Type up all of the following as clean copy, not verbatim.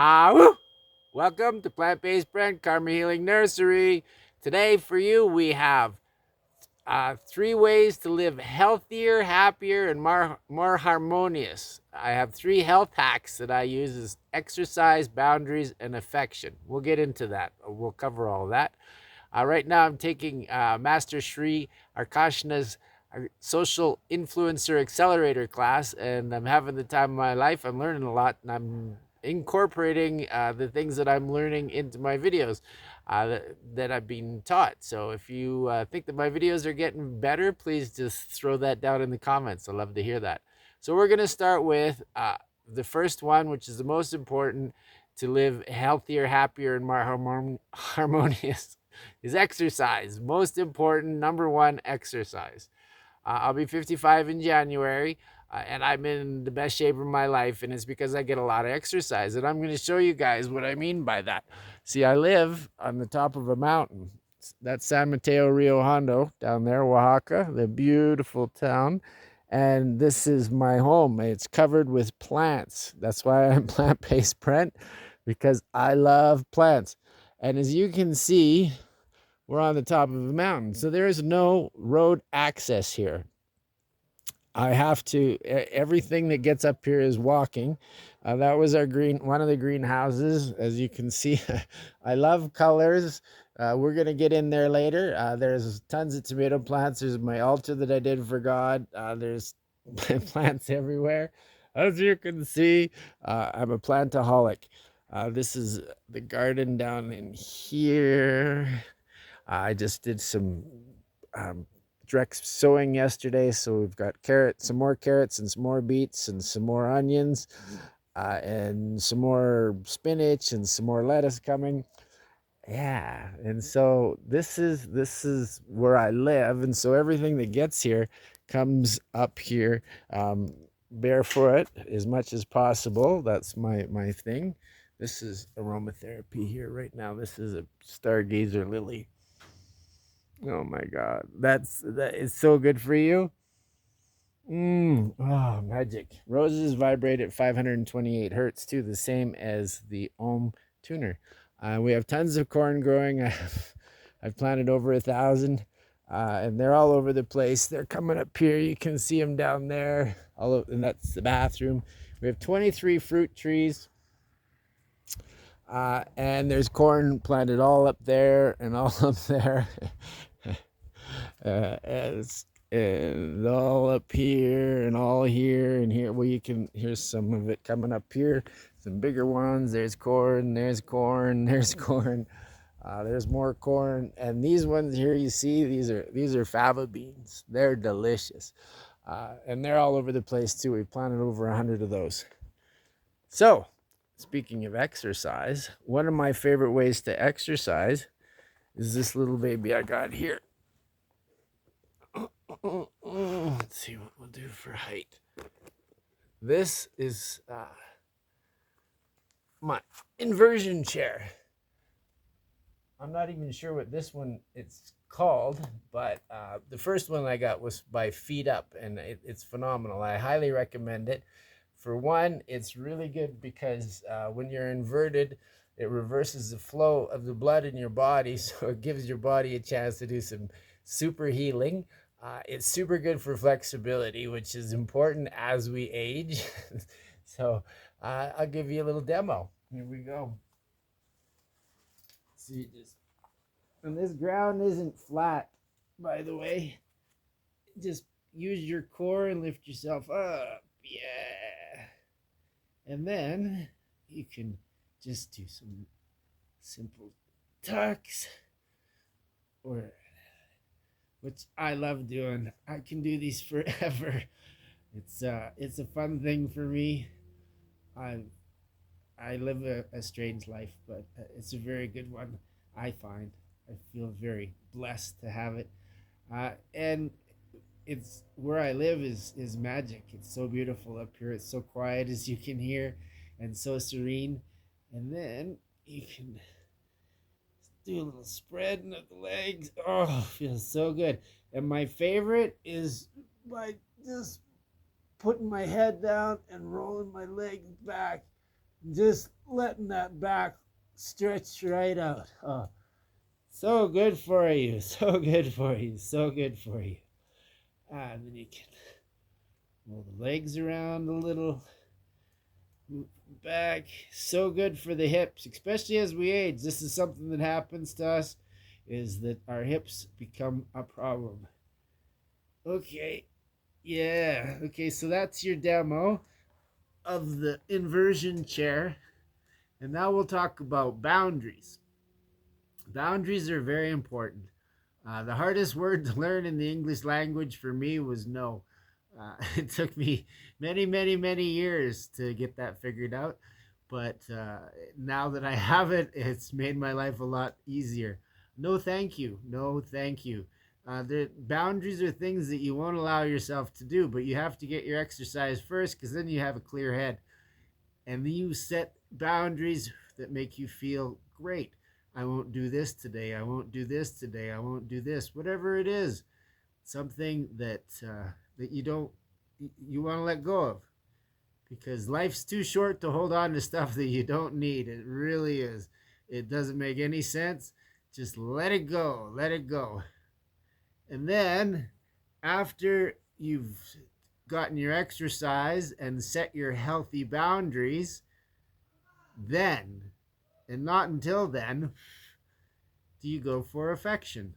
Woo! Welcome to Plant-Based Brand Karma Healing Nursery. Today for you we have 3 ways to live healthier, happier, and more harmonious. I have 3 health hacks that I use as exercise, boundaries, and affection. We'll get into that. We'll cover all of that. Right now I'm taking Master Shri Arkashna's social influencer accelerator class, and I'm having the time of my life. I'm learning a lot, and I'm incorporating the things that I'm learning into my videos that I've been taught. So if you think that my videos are getting better, please just throw that down in the comments. I'd love to hear that. So we're going to start with the first one, which is the most important to live healthier, happier, and more harmonious, is exercise. Most important, number one, exercise. I'll be 55 in January, and I'm in the best shape of my life, and it's because I get a lot of exercise. And I'm going to show you guys what I mean by that. See, I live on the top of a mountain. That's San Mateo Rio Hondo down there, Oaxaca, the beautiful town. And this is my home. It's covered with plants. That's why I'm plant-based, Brent, because I love plants. And as you can see, we're on the top of a mountain, so there is no road access here. I have to, everything that gets up here is walking. That was our one of the greenhouses. As you can see, I love colors. We're going to get in there later. There's tons of tomato plants. There's my altar that I did for God. There's plants everywhere. As you can see, I'm a plantaholic. This is the garden down in here. I just did some direct sowing yesterday, so we've got some more carrots, and some more beets, and some more onions, and some more spinach, and some more lettuce coming. Yeah, and so this is where I live, and so everything that gets here comes up here, barefoot as much as possible. That's my thing. This is aromatherapy here right now. This is a stargazer lily. Oh my God, that is so good for you. Oh, magic. Roses vibrate at 528 hertz too, the same as the ohm tuner. We have tons of corn growing. I've planted over 1,000, and they're all over the place. They're coming up here. You can see them down there. And that's the bathroom. We have 23 fruit trees. And there's corn planted all up there and all up there. And all up here and all here and here. Well, here's some of it coming up here. Some bigger ones. There's corn, there's corn, there's corn. There's more corn. And these ones here, you see, these are fava beans. They're delicious. And they're all over the place too. We planted over 100 of those. So, speaking of exercise, one of my favorite ways to exercise is this little baby I got here. Let's see what we'll do for height. This is my inversion chair. I'm not even sure what this one it's called, but the first one I got was by Feet Up, and it's phenomenal. I highly recommend it. For one, it's really good because when you're inverted, it reverses the flow of the blood in your body, so it gives your body a chance to do some super healing. It's super good for flexibility, which is important as we age. So I'll give you a little demo. Here we go. See, and this ground isn't flat, by the way. Just use your core and lift yourself up. Yeah. And then you can just do some simple tucks, or which I love doing. I can do these forever. It's a fun thing for me. I live a strange life, but it's a very good one. I find I feel very blessed to have it, and it's where I live is magic. It's so beautiful up here. It's so quiet, as you can hear, and so serene. And then you can do a little spreading of the legs. Oh, feels so good. And my favorite is by just putting my head down and rolling my legs back. Just letting that back stretch right out. Oh, so good for you. So good for you. So good for you. And then you can roll the legs around a little. Move back. So good for the hips, especially as we age. This is something that happens to us, is that our hips become a problem. Okay. Yeah. Okay, so that's your demo of the inversion chair. And now we'll talk about boundaries. Boundaries are very important. The hardest word to learn in the English language for me was no. It took me many, many, many years to get that figured out. But now that I have it, it's made my life a lot easier. No, thank you. No, thank you. The boundaries are things that you won't allow yourself to do, but you have to get your exercise first because then you have a clear head. And then you set boundaries that make you feel great. I won't do this today. I won't do this today. I won't do this. Whatever it is, something that that you want to let go of, because life's too short to hold on to stuff that you don't need. It really is. It doesn't make any sense. Just let it go. Let it go. And then after you've gotten your exercise and set your healthy boundaries, then, and not until then, do you go for affection.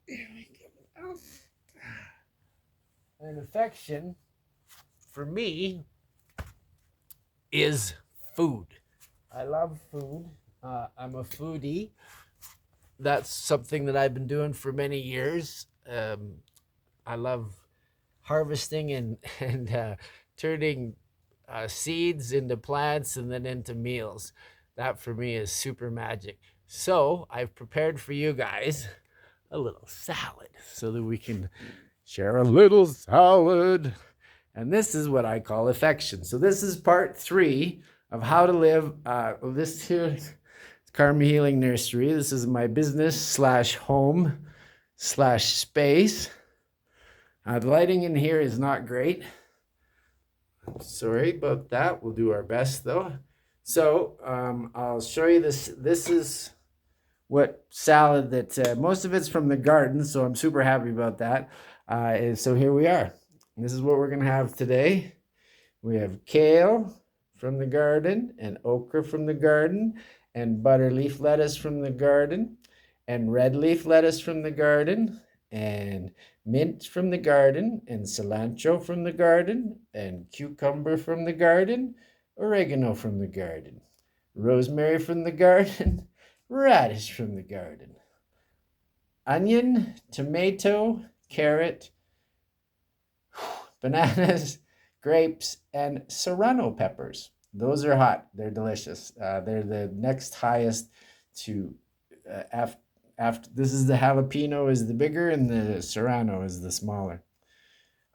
Here we go. And affection, for me, is food. I love food. I'm a foodie. That's something that I've been doing for many years. I love harvesting and turning seeds into plants and then into meals. That for me is super magic. So I've prepared for you guys a little salad so that we can share a little salad. And this is what I call affection. So this is part 3 of how to live. This here is Karma Healing Nursery. This is my business / home / space. The lighting in here is not great. Sorry about that. We'll do our best though. So I'll show you this. This is what salad that most of it's from the garden, so I'm super happy about that. So here we are. This is what we're gonna have today. We have kale from the garden, and okra from the garden, and butter leaf lettuce from the garden, and red leaf lettuce from the garden, and mint from the garden, and cilantro from the garden, and cucumber from the garden, oregano from the garden, rosemary from the garden, radish from the garden, onion, tomato, carrot, bananas, grapes, and serrano peppers. Those are hot. They're delicious. They're the next highest to after this is the jalapeno is the bigger and the serrano is the smaller.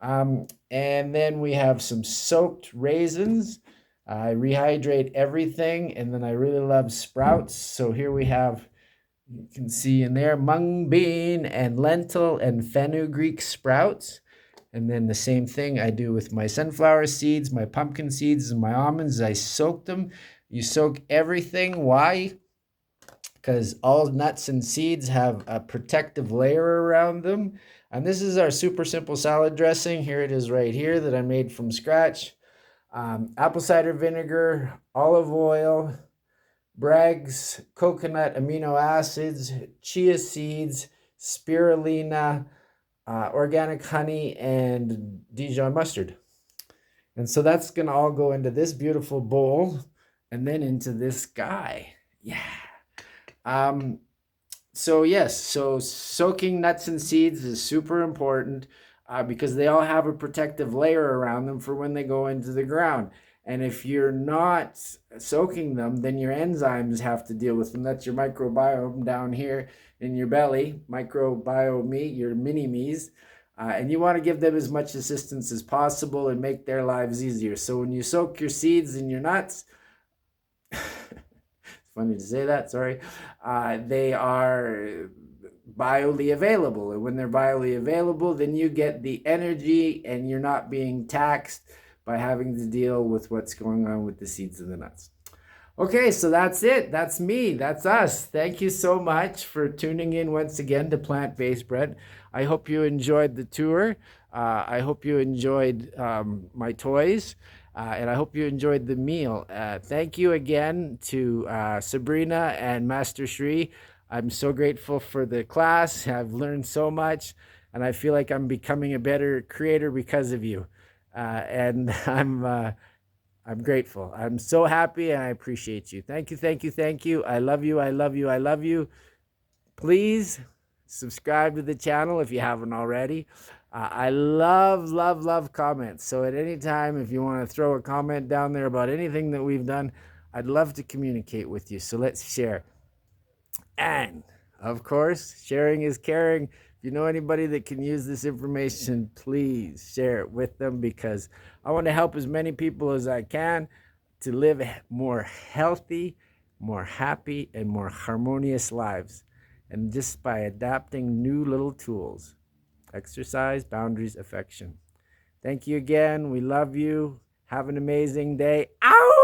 And then we have some soaked raisins. I rehydrate everything, and then I really love sprouts. So here we have, you can see in there, mung bean and lentil and fenugreek sprouts. And then the same thing I do with my sunflower seeds, my pumpkin seeds, and my almonds. I soak them. You soak everything. Why? Because all nuts and seeds have a protective layer around them. And this is our super simple salad dressing. Here it is right here that I made from scratch. Apple cider vinegar, olive oil, Bragg's coconut amino acids, chia seeds, spirulina, organic honey, and Dijon mustard. And so that's going to all go into this beautiful bowl and then into this guy. Yeah. So yes, so soaking nuts and seeds is super important because they all have a protective layer around them for when they go into the ground. And if you're not soaking them, then your enzymes have to deal with them. That's your microbiome down here in your belly, microbiome, your mini-me's. And you want to give them as much assistance as possible and make their lives easier. So when you soak your seeds and your nuts, funny to say that, sorry, they are biologically available. And when they're biologically available, then you get the energy and you're not being taxed by having to deal with what's going on with the seeds and the nuts. Okay, so that's it. That's me. That's us. Thank you so much for tuning in once again to Plant-Based Bread. I hope you enjoyed the tour. I hope you enjoyed my toys. And I hope you enjoyed the meal. Thank you again to Sabrina and Master Shri. I'm so grateful for the class. I've learned so much, and I feel like I'm becoming a better creator because of you. And I'm grateful. I'm so happy, and I appreciate you. Thank you, thank you, thank you. I love you, I love you, I love you. Please subscribe to the channel if you haven't already. I love, love, love comments. So at any time, if you want to throw a comment down there about anything that we've done, I'd love to communicate with you. So let's share. And of course, sharing is caring. If you know anybody that can use this information, please share it with them, because I want to help as many people as I can to live more healthy, more happy, and more harmonious lives. And just by adapting new little tools: exercise, boundaries, affection. Thank you again. We love you. Have an amazing day. Ow!